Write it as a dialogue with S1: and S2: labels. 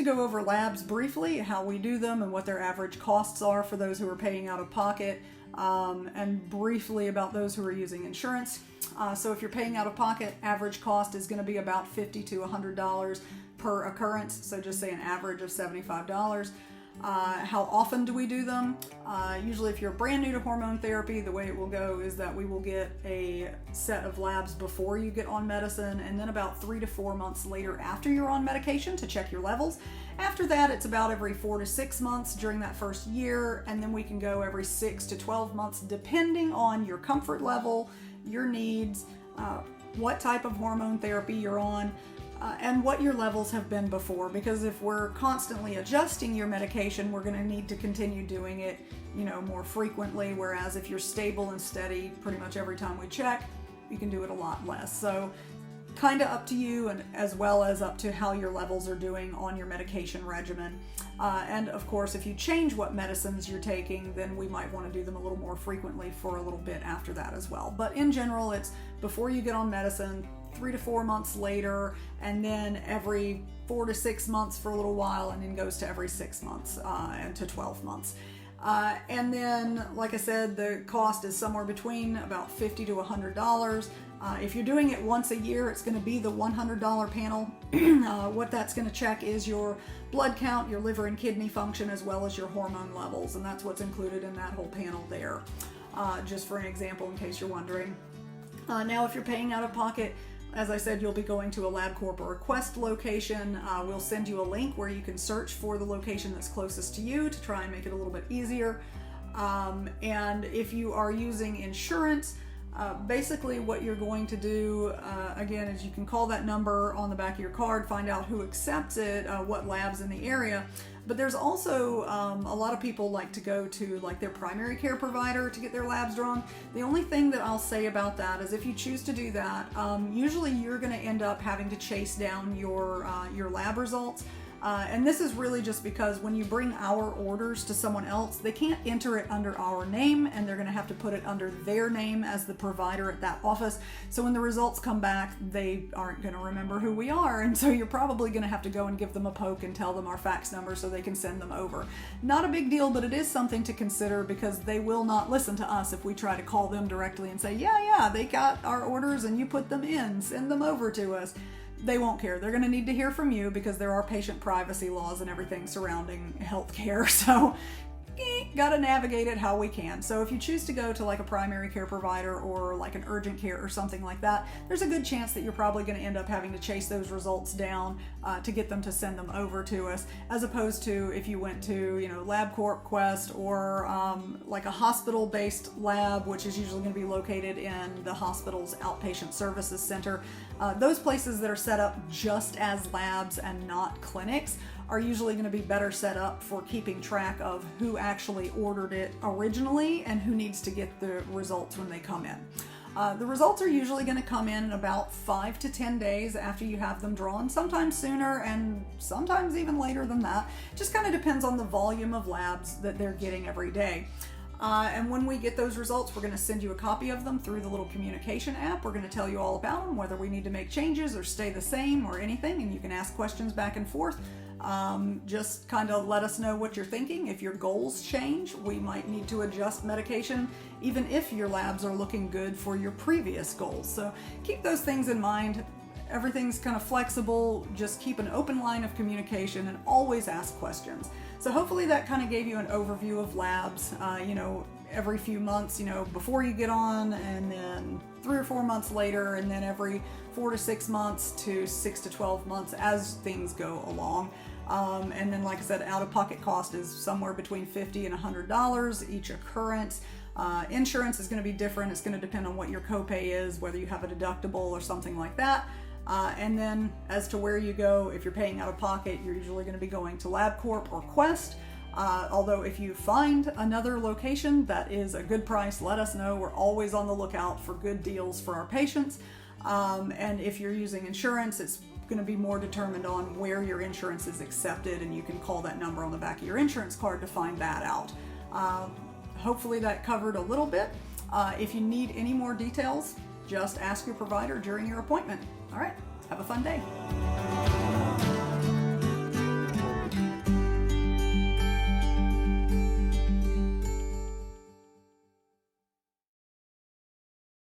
S1: to go over labs briefly, how we do them and what their average costs are for those who are paying out of pocket, and briefly about those who are using insurance. So if you're paying out of pocket, average cost is going to be about $50 to $100 per occurrence. So just say an average of $75. How often do we do them? Usually if you're brand new to hormone therapy, the way it will go is that we will get a set of labs before you get on medicine, and then about 3 to 4 months later after you're on medication to check your levels. After that, it's about every 4 to 6 months during that first year, and then we can go every 6 to 12 months depending on your comfort level, your needs, what type of hormone therapy you're on, and what your levels have been before, because if we're constantly adjusting your medication, we're going to need to continue doing it, more frequently, whereas if you're stable and steady pretty much every time we check, you can do it a lot less. So kind of up to you, and as well as up to how your levels are doing on your medication regimen. And of course, if you change what medicines you're taking, then we might want to do them a little more frequently for a little bit after that as well. But in general, it's before you get on medicine, 3 to 4 months later, and then every 4 to 6 months for a little while, and then goes to every 6 months and to 12 months. And then, like I said, the cost is somewhere between about $50 to $100. If you're doing it once a year, it's going to be the $100 panel. What that's going to check is your blood count, your liver and kidney function, as well as your hormone levels, and that's what's included in that whole panel there. Just for an example, in case you're wondering. Now, if you're paying out of pocket, as I said, you'll be going to a LabCorp or a Quest location. We'll send you a link where you can search for the location that's closest to you to try and make it a little bit easier. And if you are using insurance, basically what you're going to do, again, is you can call that number on the back of your card, find out who accepts it, what labs in the area. But there's also a lot of people like to go to like their primary care provider to get their labs drawn. The only thing that I'll say about that is if you choose to do that, usually you're going to end up having to chase down your lab results. And this is really just because when you bring our orders to someone else, they can't enter it under our name, and they're going to have to put it under their name as the provider at that office. So when the results come back, they aren't going to remember who we are, and so you're probably going to have to go and give them a poke and tell them our fax number so they can send them over. Not a big deal, but it is something to consider, because they will not listen to us if we try to call them directly and say, yeah, they got our orders and you put them in, send them over to us. They won't care. They're going to need to hear from you, because there are patient privacy laws and everything surrounding healthcare. So got to navigate it how we can. So if you choose to go to like a primary care provider or like an urgent care or something like that, there's a good chance that you're probably going to end up having to chase those results down to get them to send them over to us, as opposed to if you went to, LabCorp, Quest, or like a hospital-based lab, which is usually going to be located in the hospital's outpatient services center. Those places that are set up just as labs and not clinics are usually going to be better set up for keeping track of who actually ordered it originally and who needs to get the results when they come in. The results are usually going to come in about 5 to 10 days after you have them drawn, sometimes sooner and sometimes even later than that. Just kind of depends on the volume of labs that they're getting every day. And when we get those results, we're going to send you a copy of them through the little communication app. We're going to tell you all about them, whether we need to make changes or stay the same or anything, and you can ask questions back and forth. Just kind of let us know what you're thinking. If your goals change, we might need to adjust medication, even if your labs are looking good for your previous goals. So keep those things in mind. Everything's kind of flexible. Just keep an open line of communication and always ask questions. So hopefully that kind of gave you an overview of labs, every few months, before you get on, and then 3 or 4 months later, and then every 4 to 6 months to 6 to 12 months as things go along. And then, like I said, out-of-pocket cost is somewhere between $50 and $100 each occurrence. Insurance is going to be different. It's going to depend on what your copay is, whether you have a deductible or something like that. And then as to where you go, if you're paying out of pocket, you're usually going to be going to LabCorp or Quest. Although if you find another location that is a good price, let us know. We're always on the lookout for good deals for our patients. And if you're using insurance, it's going to be more determined on where your insurance is accepted, and you can call that number on the back of your insurance card to find that out. Hopefully that covered a little bit. If you need any more details, just ask your provider during your appointment. All right, have a fun day.